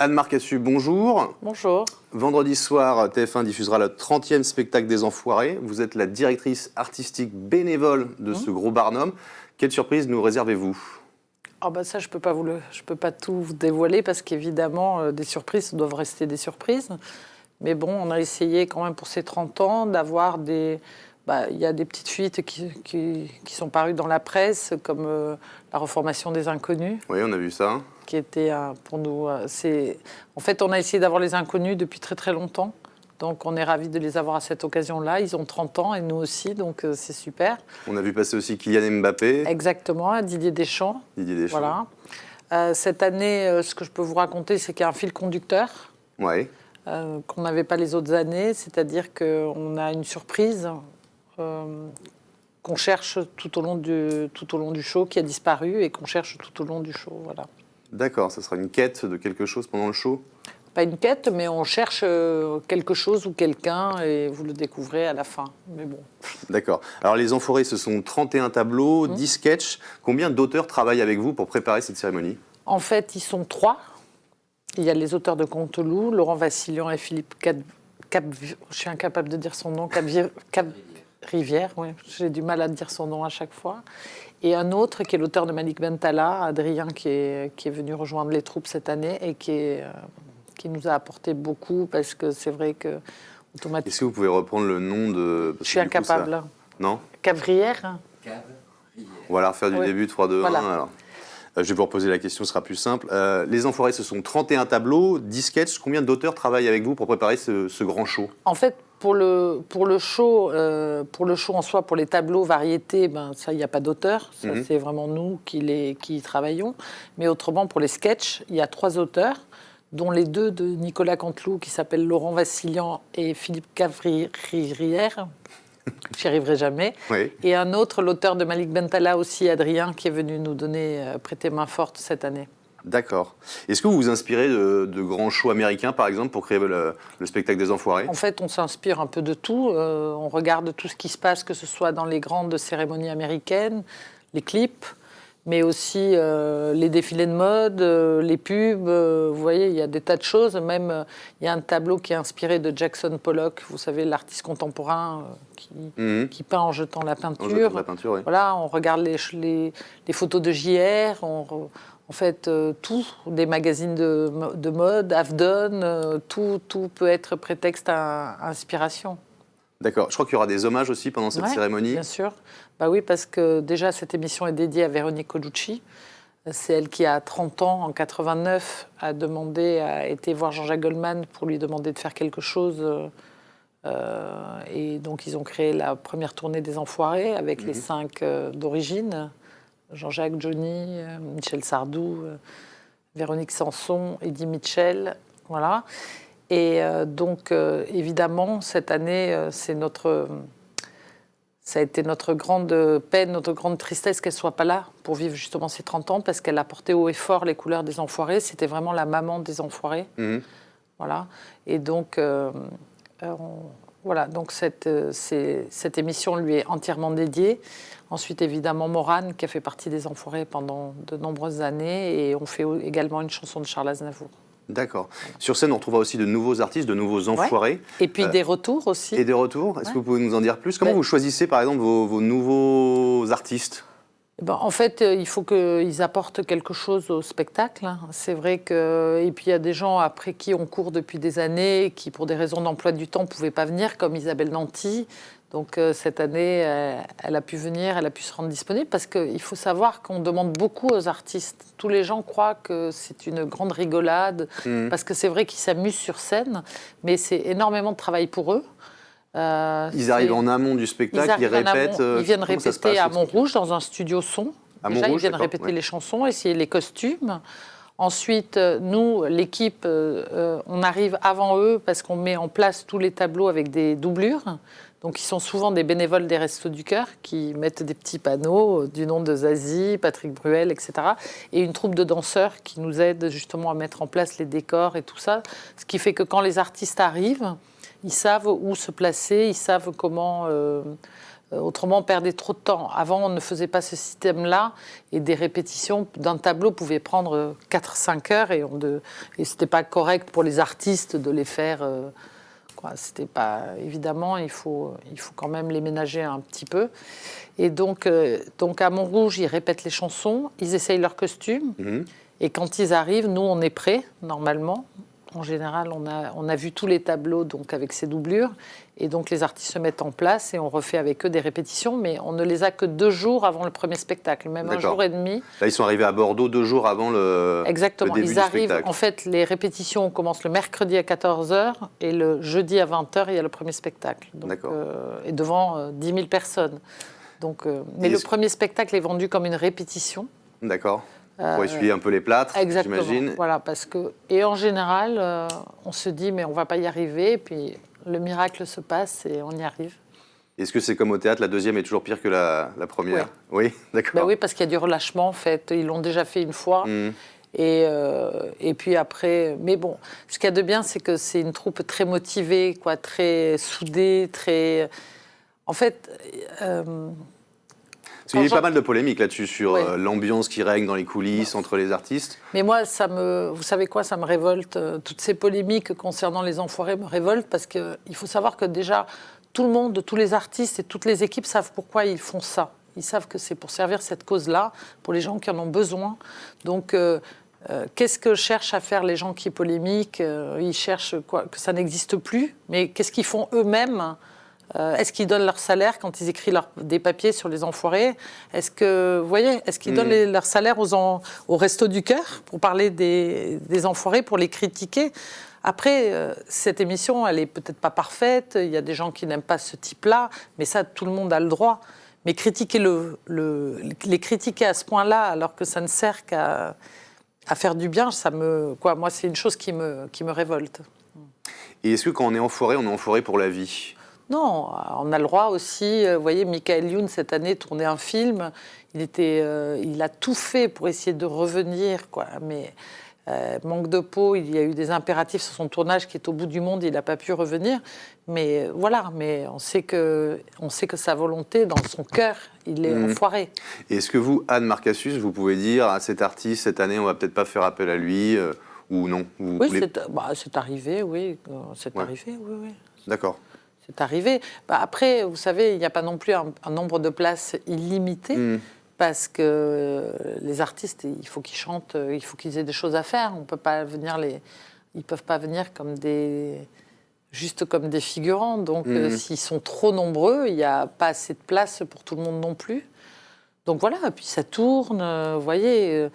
Anne-Marc Cassu, bonjour. Bonjour. Vendredi soir, TF1 diffusera le 30e spectacle des Enfoirés. Vous êtes la directrice artistique bénévole de ce gros barnum. Quelle surprise nous réservez-vous? Ça, je peux pas tout vous dévoiler parce qu'évidemment, des surprises doivent rester des surprises. Mais bon, on a essayé quand même pour ces 30 ans d'avoir des... il y a des petites fuites qui sont parues dans la presse, comme la reformation des Inconnus. Oui, on a vu ça. Qui était pour nous... En fait, on a essayé d'avoir les Inconnus depuis très très longtemps. Donc on est ravis de les avoir à cette occasion-là. Ils ont 30 ans et nous aussi, donc c'est super. On a vu passer aussi Kylian Mbappé. Exactement, Didier Deschamps. Didier Deschamps. Voilà. Cette année, ce que je peux vous raconter, c'est qu'il y a un fil conducteur qu'on n'avait pas les autres années. C'est-à-dire qu'on a une surprise qu'on cherche tout au long du show, qui a disparu et qu'on cherche tout au long du show. Voilà. D'accord, ça sera une quête de quelque chose pendant le show? Pas une quête, mais on cherche quelque chose ou quelqu'un et vous le découvrez à la fin. Mais bon. D'accord. Alors les Enfoirés, ce sont 31 tableaux, 10 sketchs. Combien d'auteurs travaillent avec vous pour préparer cette cérémonie? En fait, ils sont 3. Il y a les auteurs de Conteloup, Laurent Vassilian et Philippe je suis incapable de dire son nom, Cap-Rivière, oui. J'ai du mal à dire son nom à chaque fois. Et un autre qui est l'auteur de Malik Bentala, Adrien, qui est venu rejoindre les troupes cette année et qui nous a apporté beaucoup parce que c'est vrai que automatiquement... Est-ce que vous pouvez reprendre le nom de... Je suis incapable. Non? Cap-Rivière. Voilà, faire du début, 3, 2, 1. Voilà. Alors. Je vais vous reposer la question, ce sera plus simple. Les Enfoirés, ce sont 31 tableaux, 10 sketchs. Combien d'auteurs travaillent avec vous pour préparer ce grand show? En fait, pour le show en soi, pour les tableaux variétés, ça, il n'y a pas d'auteur. Ça, c'est vraiment nous qui y travaillons. Mais autrement, pour les sketchs, il y a 3 auteurs, dont les 2 de Nicolas Canteloup, qui s'appellent Laurent Vassilian et Philippe Cap-Rivière. J'y arriverai jamais. Oui. Et un autre, l'auteur de Malik Bentala aussi, Adrien, qui est venu nous prêter main forte cette année. D'accord. Est-ce que vous vous inspirez de grands shows américains, par exemple, pour créer le spectacle des Enfoirés? En fait, on s'inspire un peu de tout. On regarde tout ce qui se passe, que ce soit dans les grandes cérémonies américaines, les clips, mais aussi les défilés de mode, les pubs. Vous voyez, il y a des tas de choses. Même, il y a un tableau qui est inspiré de Jackson Pollock, vous savez, l'artiste contemporain qui peint en jetant la peinture. En jetant la peinture, oui. Voilà, on regarde les photos de JR, en fait, tout, des magazines de mode, Avdon, tout peut être prétexte à inspiration. D'accord. Je crois qu'il y aura des hommages aussi pendant cette cérémonie. Bien sûr. Oui, parce que déjà, cette émission est dédiée à Véronique Colucci. C'est elle qui, à 30 ans, en 89, a été voir Jean-Jacques Goldman pour lui demander de faire quelque chose. Et donc, ils ont créé la première tournée des Enfoirés avec les 5 d'origine. Jean-Jacques, Johnny, Michel Sardou, Véronique Sanson, Eddie Mitchell, voilà. Et donc, évidemment, cette année, ça a été notre grande peine, notre grande tristesse qu'elle ne soit pas là pour vivre justement ces 30 ans, parce qu'elle a porté haut et fort les couleurs des Enfoirés. C'était vraiment la maman des Enfoirés. Voilà. Et donc, voilà, donc cette émission lui est entièrement dédiée. Ensuite, évidemment, Morane, qui a fait partie des Enfoirés pendant de nombreuses années. Et on fait également une chanson de Charles Aznavour. D'accord. Voilà. Sur scène, on retrouvera aussi de nouveaux artistes, de nouveaux Enfoirés. Ouais. Et puis des retours aussi. Et des retours. Est-ce que vous pouvez nous en dire plus? Comment vous choisissez, par exemple, vos nouveaux artistes? En fait, il faut qu'ils apportent quelque chose au spectacle. C'est vrai que... Et puis, il y a des gens après qui on court depuis des années, qui, pour des raisons d'emploi du temps, ne pouvaient pas venir, comme Isabelle Nanty. Donc, cette année, elle a pu venir, elle a pu se rendre disponible, parce qu'il faut savoir qu'on demande beaucoup aux artistes. Tous les gens croient que c'est une grande rigolade, parce que c'est vrai qu'ils s'amusent sur scène, mais c'est énormément de travail pour eux. Ils arrivent en amont du spectacle, ils répètent. Ils viennent répéter à Montrouge dans un studio son. Déjà, ils viennent répéter les chansons, essayer les costumes. Ensuite, nous, l'équipe, on arrive avant eux parce qu'on met en place tous les tableaux avec des doublures. Donc, ils sont souvent des bénévoles des Restos du Cœur qui mettent des petits panneaux du nom de Zazie, Patrick Bruel, etc. Et une troupe de danseurs qui nous aident justement à mettre en place les décors et tout ça. Ce qui fait que quand les artistes arrivent, ils savent où se placer, ils savent comment Autrement, on perdait trop de temps. Avant, on ne faisait pas ce système-là et des répétitions d'un tableau pouvaient prendre 4-5 heures et ce n'était pas correct pour les artistes de les faire. C'était pas, évidemment, il faut quand même les ménager un petit peu. Et donc à Montrouge, ils répètent les chansons, ils essayent leurs costumes. Et quand ils arrivent, nous, on est prêts, normalement. En général, on a vu tous les tableaux donc, avec ces doublures. Et donc, les artistes se mettent en place et on refait avec eux des répétitions. Mais on ne les a que 2 jours avant le premier spectacle, même un jour et demi. Là, ils sont arrivés à Bordeaux 2 jours avant le début du spectacle. Exactement. Ils arrivent, en fait, les répétitions commencent le mercredi à 14h et le jeudi à 20h, il y a le premier spectacle. Donc, et devant 10 000 personnes. Donc, mais le premier spectacle est vendu comme une répétition. D'accord. Pour essuyer un peu les plâtres, j'imagine. Voilà, parce que... Et en général, on se dit, mais on ne va pas y arriver. Et puis, le miracle se passe et on y arrive. Est-ce que c'est comme au théâtre, la deuxième est toujours pire que la première? Oui, d'accord. Ben oui, parce qu'il y a du relâchement, en fait. Ils l'ont déjà fait une fois. Et puis après... Mais bon, ce qu'il y a de bien, c'est que c'est une troupe très motivée, très soudée, très... En fait... Parce qu'il y a eu pas mal de polémiques là-dessus sur l'ambiance qui règne dans les coulisses entre les artistes. Mais moi, vous savez quoi, ça me révolte. Toutes ces polémiques concernant les enfoirés me révoltent parce qu'il faut savoir que déjà, tout le monde, tous les artistes et toutes les équipes savent pourquoi ils font ça. Ils savent que c'est pour servir cette cause-là, pour les gens qui en ont besoin. Donc, qu'est-ce que cherchent à faire les gens qui polémiquent? Ils cherchent que ça n'existe plus, mais qu'est-ce qu'ils font eux-mêmes? Est-ce qu'ils donnent leur salaire quand ils écrivent des papiers sur les enfoirés? Est-ce qu'ils donnent leur salaire au Resto du Cœur pour parler des enfoirés, pour les critiquer? Après, cette émission, elle est peut-être pas parfaite. Il y a des gens qui n'aiment pas ce type-là, mais ça, tout le monde a le droit. Mais critiquer les critiquer à ce point-là, alors que ça ne sert qu'à faire du bien, moi, c'est une chose qui me révolte. Et est-ce que quand on est enfoiré pour la vie? Non, on a le droit aussi. Vous voyez, Michael Youn, cette année, tournait un film. Il a tout fait pour essayer de revenir, Mais manque de peau, il y a eu des impératifs sur son tournage qui est au bout du monde. Il n'a pas pu revenir. Mais voilà, mais on sait que sa volonté, dans son cœur, il est enfoiré. Et est-ce que vous, Anne Marcassus, vous pouvez dire à cet artiste, cette année, on va peut-être pas faire appel à lui ou non? Oui, c'est arrivé, oui. C'est arrivé, oui. D'accord. C'est arrivé. Après, vous savez, il n'y a pas non plus un nombre de places illimité, parce que les artistes, il faut qu'ils chantent, il faut qu'ils aient des choses à faire. On peut pas venir ils peuvent pas venir juste comme des figurants. Donc, s'ils sont trop nombreux, il n'y a pas assez de place pour tout le monde non plus. Donc voilà, et puis ça tourne, vous voyez...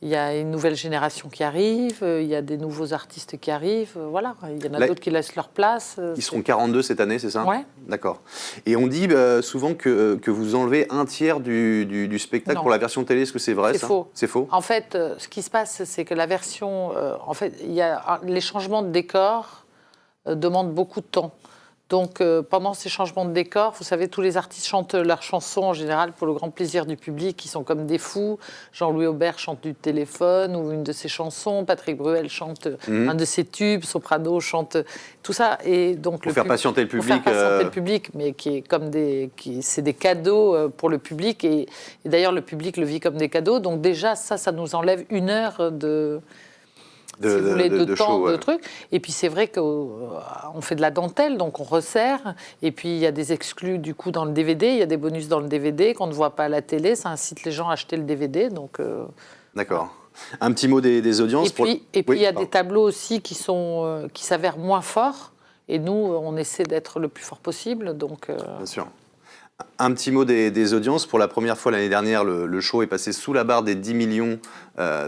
Il y a une nouvelle génération qui arrive, il y a des nouveaux artistes qui arrivent, voilà. Il y en a d'autres qui laissent leur place. Ils seront 42 cette année, c'est ça? Oui. D'accord. Et on dit souvent que vous enlevez un tiers du spectacle pour la version télé. Est-ce que c'est vrai, ça? C'est faux. C'est faux. En fait, ce qui se passe, c'est que la version... les changements de décor demandent beaucoup de temps. Donc, pendant ces changements de décor, vous savez, tous les artistes chantent leurs chansons en général pour le grand plaisir du public. Ils sont comme des fous. Jean-Louis Aubert chante du téléphone ou une de ses chansons. Patrick Bruel chante un de ses tubes. Soprano chante tout ça. Et donc, pour faire patienter le public. Pour faire patienter le public, mais qui est comme c'est des cadeaux pour le public. Et d'ailleurs, le public le vit comme des cadeaux. Donc déjà, ça nous enlève 1 heure de temps, de trucs. Et puis c'est vrai qu'on fait de la dentelle, donc on resserre. Et puis il y a des exclus du coup dans le DVD, il y a des bonus dans le DVD qu'on ne voit pas à la télé. Ça incite les gens à acheter le DVD. Donc, d'accord. Un petit mot des audiences. Et puis il y a des tableaux aussi qui s'avèrent moins forts. Et nous, on essaie d'être le plus fort possible. Donc, bien sûr. Un petit mot des audiences. Pour la première fois l'année dernière, le show est passé sous la barre des 10 millions.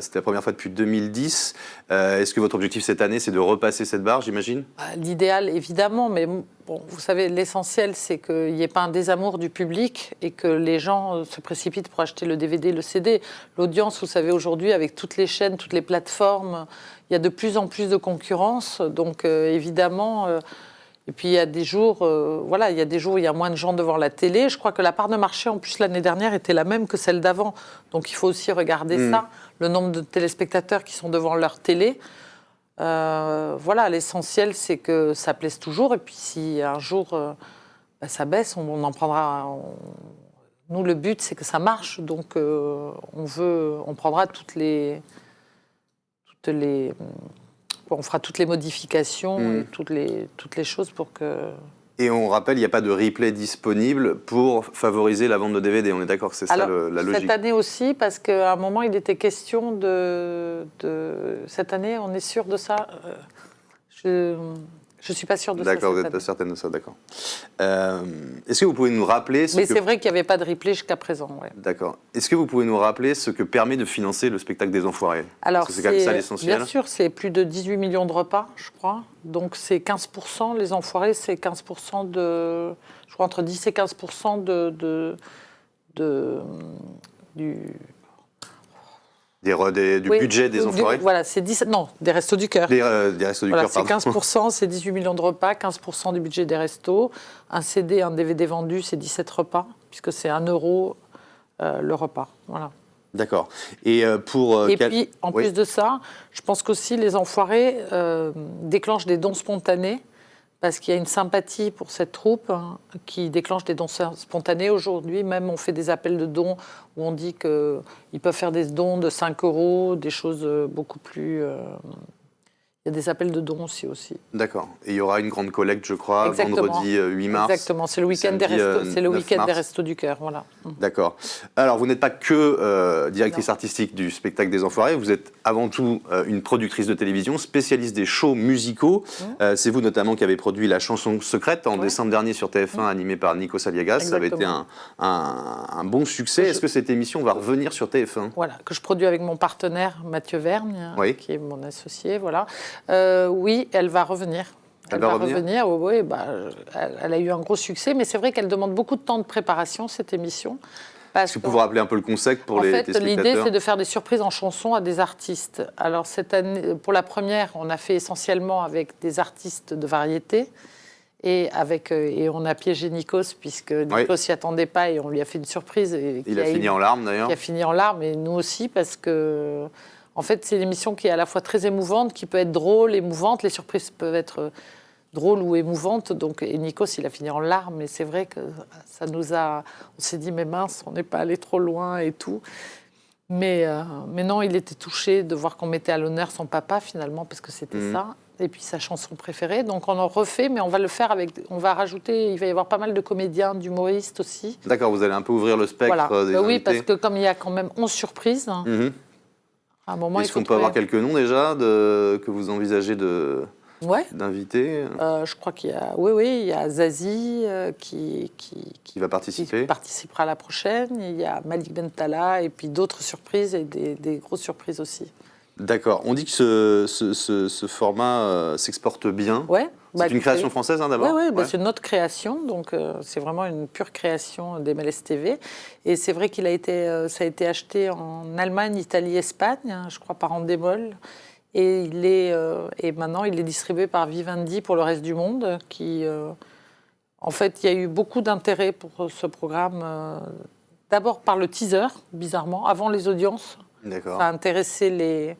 C'était la première fois depuis 2010. Est-ce que votre objectif cette année, c'est de repasser cette barre, j'imagine? L'idéal, évidemment. Mais bon, vous savez, l'essentiel, c'est qu'il n'y ait pas un désamour du public et que les gens se précipitent pour acheter le DVD, le CD. L'audience, vous savez, aujourd'hui, avec toutes les chaînes, toutes les plateformes, il y a de plus en plus de concurrence. Donc, évidemment... Et puis il y a des jours, il y a des jours où il y a moins de gens devant la télé. Je crois que la part de marché, en plus, l'année dernière, était la même que celle d'avant. Donc il faut aussi regarder ça, le nombre de téléspectateurs qui sont devant leur télé. L'essentiel, c'est que ça plaise toujours. Et puis si un jour, ça baisse, on en prendra. Nous, le but, c'est que ça marche, donc on prendra on fera toutes les modifications et toutes les choses pour que. Et on rappelle, il n'y a pas de replay disponible pour favoriser la vente de DVD. On est d'accord que c'est ça la logique. Cette année aussi, parce qu'à un moment, il était question de... Cette année, on est sûr de ça Je ne suis pas sûre de ça. D'accord, vous n'êtes pas certaine de ça, d'accord. Est-ce que vous pouvez nous rappeler Mais c'est vrai qu'il n'y avait pas de replay jusqu'à présent. Ouais. D'accord. Est-ce que vous pouvez nous rappeler ce que permet de financer le spectacle des Enfoirés? Alors, c'est quand même ça l'essentiel. Bien sûr, c'est plus de 18 millions de repas, je crois. Donc, c'est 15%. Les Enfoirés, c'est 15% de... Je crois entre 10 et 15% du budget des Enfoirés. Voilà, c'est 10... Non, des Restos du Cœur. Des Restos du Cœur, pardon. C'est 15%, c'est 18 millions de repas, 15% du budget des restos. Un CD, un DVD vendu, c'est 17 repas, puisque c'est 1 euro le repas. Voilà. D'accord. Et puis, en plus de ça, je pense qu'aussi les Enfoirés déclenchent des dons spontanés, parce qu'il y a une sympathie pour cette troupe qui déclenche des dons spontanés. Aujourd'hui, même, on fait des appels de dons où on dit qu'ils peuvent faire des dons de 5 euros, des choses beaucoup plus... Il y a des appels de dons aussi. D'accord. Et il y aura une grande collecte, je crois, vendredi 8 mars. Exactement. C'est le week-end des Restos du Cœur. Voilà. D'accord. Alors, vous n'êtes pas que directrice artistique du spectacle des Enfoirés. Vous êtes avant tout une productrice de télévision, spécialiste des shows musicaux. C'est vous notamment qui avez produit La Chanson Secrète en décembre dernier sur TF1, animée par Nikos Aliagas. Ça avait été un bon succès. Est-ce que cette émission va revenir sur TF1 ? Voilà, que je produis avec mon partenaire Mathieu Vergne, qui est mon associé. Voilà. Oui, elle va revenir. Elle va revenir. Oui, elle a eu un gros succès, mais c'est vrai qu'elle demande beaucoup de temps de préparation, cette émission. Est-ce que vous pouvez rappeler un peu le concept pour les téléspectateurs ? L'idée, c'est de faire des surprises en chansons à des artistes. Alors, cette année, pour la première, on a fait essentiellement avec des artistes de variété. Et on a piégé Nikos, puisque Nikos s'y attendait pas et on lui a fait une surprise. Il a fini en larmes, d'ailleurs. Il a fini en larmes, et nous aussi, parce que... En fait, c'est une émission qui est à la fois très émouvante, qui peut être drôle, émouvante. Les surprises peuvent être drôles ou émouvantes. Donc, et Nikos, il a fini en larmes. Et c'est vrai que ça nous a... On s'est dit, mais mince, on n'est pas allé trop loin et tout. Mais non, il était touché de voir qu'on mettait à l'honneur son papa, finalement, parce que c'était ça. Et puis sa chanson préférée. Donc, on en refait, mais on va le faire avec... On va rajouter... Il va y avoir pas mal de comédiens, d'humoristes aussi. D'accord, vous allez un peu ouvrir le spectre des invités. Oui, parce que comme il y a quand même 11 surprises... À un moment, est-ce qu'on peut avoir quelques noms déjà que vous envisagez d'inviter ? Je crois qu'il y a... Oui, il y a Zazie qui va participer. Qui participera à la prochaine. Il y a Malik Bentala et puis d'autres surprises et des grosses surprises aussi. D'accord. On dit que ce format s'exporte bien. Ouais. C'est une création française d'abord. Oui, c'est notre création, donc c'est vraiment une pure création d'MLS TV. Et c'est vrai ça a été acheté en Allemagne, Italie, Espagne, je crois par Endemol. Et maintenant, il est distribué par Vivendi pour le reste du monde. En fait, il y a eu beaucoup d'intérêt pour ce programme. D'abord par le teaser, bizarrement, avant les audiences. D'accord. Ça a intéressé les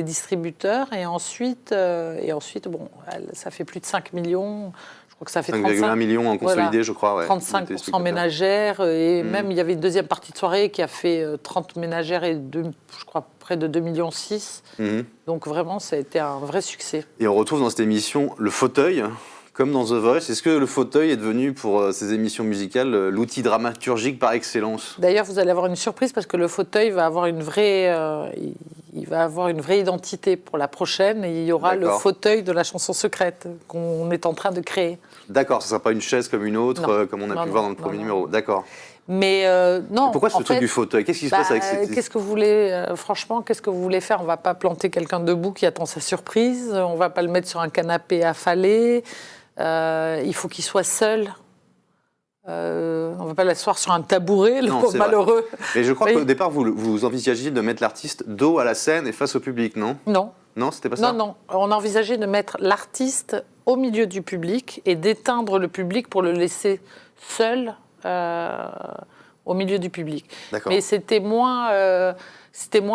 distributeurs, et ensuite, ça fait plus de 5 millions. Je crois que ça fait 5,1 millions en consolidé, je crois. 35% ménagères, et même il y avait une deuxième partie de soirée qui a fait 30 ménagères et je crois près de 2,6 millions. Donc vraiment, ça a été un vrai succès. Et on retrouve dans cette émission le fauteuil, comme dans The Voice. Est-ce que le fauteuil est devenu, pour ces émissions musicales, l'outil dramaturgique par excellence ? D'ailleurs, vous allez avoir une surprise, parce que le fauteuil va avoir une vraie identité pour la prochaine, et il y aura le fauteuil de La Chanson Secrète qu'on est en train de créer. D'accord, ce ne sera pas une chaise comme une autre, comme on a pu voir dans le premier numéro. D'accord. Mais non. Et pourquoi ce truc du fauteuil ? Qu'est-ce qui se passe avec qu'est-ce que vous voulez, franchement, qu'est-ce que vous voulez faire ? On ne va pas planter quelqu'un debout qui attend sa surprise. On ne va pas le mettre sur un canapé affalé. Il faut qu'il soit seul. On ne va pas l'asseoir sur un tabouret, le pauvre malheureux. Mais je crois qu'au départ, vous envisagiez de mettre l'artiste dos à la scène et face au public, non ? Non. Non, c'était pas ça ? Non. On envisageait de mettre l'artiste au milieu du public et d'éteindre le public pour le laisser seul au milieu du public. D'accord. Mais c'était moins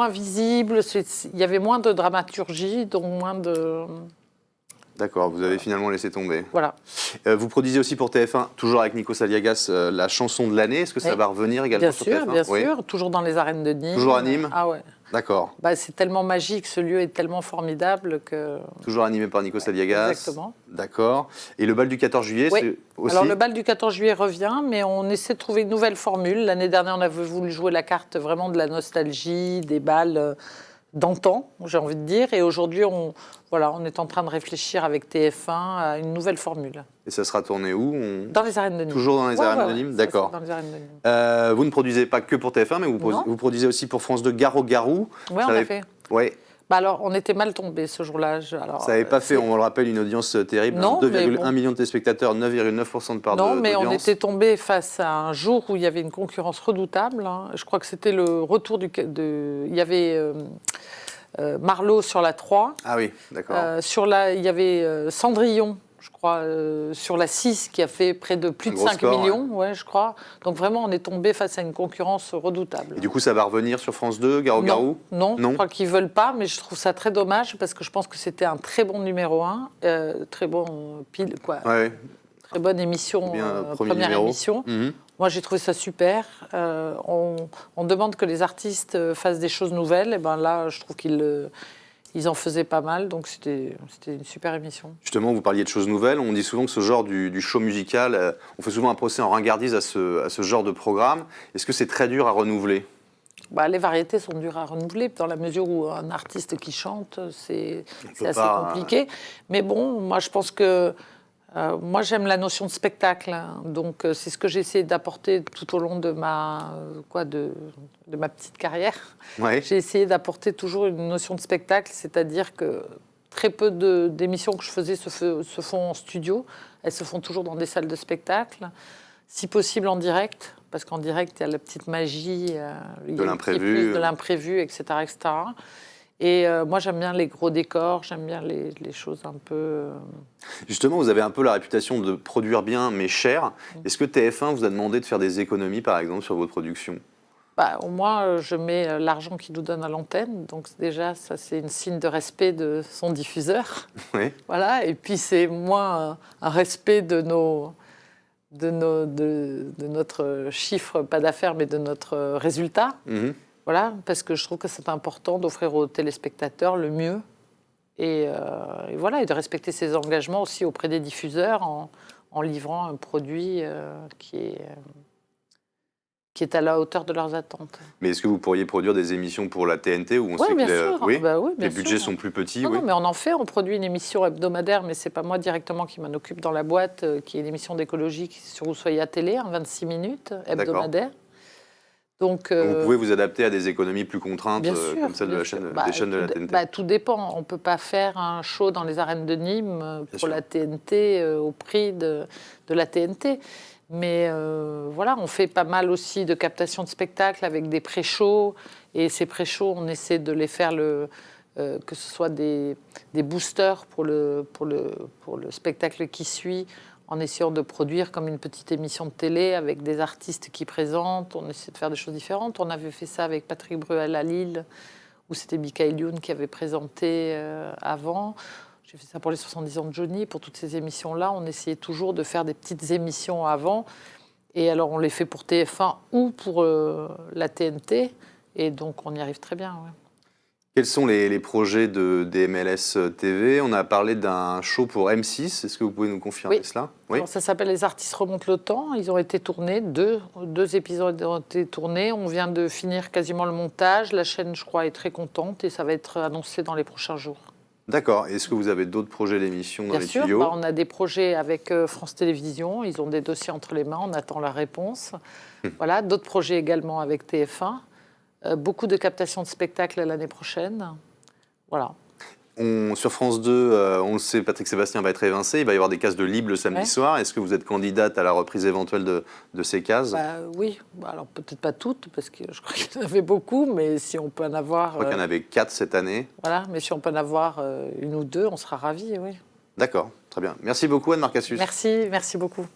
visible, il y avait moins de dramaturgie, donc moins de... D'accord, vous avez finalement laissé tomber. Voilà. Vous produisez aussi pour TF1, toujours avec Nikos Aliagas, la chanson de l'année. Est-ce que ça va revenir également sur TF1? Bien sûr, toujours dans les arènes de Nîmes. Toujours à Nîmes? Ah ouais. D'accord. Bah, c'est tellement magique, ce lieu est tellement formidable que... Toujours animé par Nikos Aliagas. Exactement. D'accord. Et le bal du 14 juillet, c'est aussi... Alors le bal du 14 juillet revient, mais on essaie de trouver une nouvelle formule. L'année dernière, on avait voulu jouer la carte vraiment de la nostalgie, des bals d'antan, j'ai envie de dire. Et aujourd'hui, on est en train de réfléchir avec TF1 à une nouvelle formule. Et ça sera tourné où? Dans les arènes de Nîmes. Toujours dans les arènes de Nîmes, d'accord. Dans les arènes de Nîmes. Vous ne produisez pas que pour TF1, mais vous produisez aussi pour France 2 Garot-Garou. Oui, on a fait. Ouais. Bah alors, on était mal tombés ce jour-là. Ça n'avait pas fait, on le rappelle, une audience terrible. 2,1 millions de téléspectateurs, 9,9% de part d'audience. Non, mais on était tombés face à un jour où il y avait une concurrence redoutable. Je crois que c'était le retour il y avait Marlowe sur la 3. Ah oui, d'accord. Il y avait Cendrillon, je crois, sur la 6, qui a fait près de plus de 5 millions, ouais, je crois. Donc vraiment, on est tombé face à une concurrence redoutable. Et du coup, ça va revenir sur France 2, Garot-Garou? Non, je crois qu'ils ne veulent pas, mais je trouve ça très dommage, parce que je pense que c'était un très bon numéro 1, très bon pile, quoi. Ouais. Très bonne émission, bien, première émission. Moi, j'ai trouvé ça super. On demande que les artistes fassent des choses nouvelles. Et ben là, je trouve qu'ils en faisaient pas mal. Donc, c'était une super émission. Justement, vous parliez de choses nouvelles. On dit souvent que ce genre du show musical, on fait souvent un procès en ringardise à ce genre de programme. Est-ce que c'est très dur à renouveler? Les variétés sont dures à renouveler, dans la mesure où un artiste qui chante, c'est assez compliqué. Mais bon, moi, je pense que... moi, j'aime la notion de spectacle, donc c'est ce que j'ai essayé d'apporter tout au long de ma petite carrière. Ouais. J'ai essayé d'apporter toujours une notion de spectacle, c'est-à-dire que très peu d'émissions que je faisais se font en studio, elles se font toujours dans des salles de spectacle, si possible en direct, parce qu'en direct, il y a la petite magie, de l'imprévu, etc., etc. Et moi, j'aime bien les gros décors, j'aime bien les choses un peu... Justement, vous avez un peu la réputation de produire bien, mais cher. Est-ce que TF1 vous a demandé de faire des économies, par exemple, sur votre production? Au moins, je mets l'argent qu'il nous donne à l'antenne. Donc déjà, ça, c'est un signe de respect de son diffuseur. Oui. Voilà. Et puis, c'est moins un respect de notre chiffre, pas d'affaires, mais de notre résultat. Voilà, parce que je trouve que c'est important d'offrir aux téléspectateurs le mieux et voilà, et de respecter ses engagements aussi auprès des diffuseurs en livrant un produit qui est à la hauteur de leurs attentes. Mais est-ce que vous pourriez produire des émissions pour la TNT où on sait que les budgets sont plus petits? Non, mais on en fait, on produit une émission hebdomadaire, mais c'est pas moi directement qui m'en occupe dans la boîte, qui est une émission d'écologie sur Ushuaïa Télé, 26 minutes hebdomadaire. Donc, vous pouvez vous adapter à des économies plus contraintes comme celle de des chaînes de la TNT? Tout dépend. On ne peut pas faire un show dans les arènes de Nîmes pour la TNT au prix de la TNT. Mais voilà, on fait pas mal aussi de captation de spectacles avec des pré-shows. Et ces pré-shows, on essaie de les faire que ce soit des boosters pour le spectacle qui suit, en essayant de produire comme une petite émission de télé avec des artistes qui présentent. On essaie de faire des choses différentes. On avait fait ça avec Patrick Bruel à Lille, où c'était Michael Youn qui avait présenté avant. J'ai fait ça pour les 70 ans de Johnny. Pour toutes ces émissions-là, on essayait toujours de faire des petites émissions avant. Et alors, on les fait pour TF1 ou pour la TNT. Et donc, on y arrive très bien, ouais. Quels sont les projets des MLS TV? On a parlé d'un show pour M6. Est-ce que vous pouvez nous confirmer cela? Oui. Alors, ça s'appelle Les Artistes remontent le temps. Ils ont été tournés. Deux épisodes ont été tournés. On vient de finir quasiment le montage. La chaîne, je crois, est très contente et ça va être annoncé dans les prochains jours. D'accord. Est-ce que vous avez d'autres projets d'émissions dans les tuyaux? Bien sûr. On a des projets avec France Télévisions. Ils ont des dossiers entre les mains. On attend la réponse. Voilà. D'autres projets également avec TF1. Beaucoup de captations de spectacles l'année prochaine. Voilà. Sur France 2, on le sait, Patrick Sébastien va être évincé. Il va y avoir des cases de libre le samedi soir. Est-ce que vous êtes candidate à la reprise éventuelle de ces cases? Oui. Alors peut-être pas toutes, parce que je crois qu'il y en avait beaucoup, mais si on peut en avoir... Je crois qu'il y en avait 4 cette année. Voilà, mais si on peut en avoir une ou deux, on sera ravis, oui. D'accord, très bien. Merci beaucoup Anne-Marc Cassus. Merci beaucoup.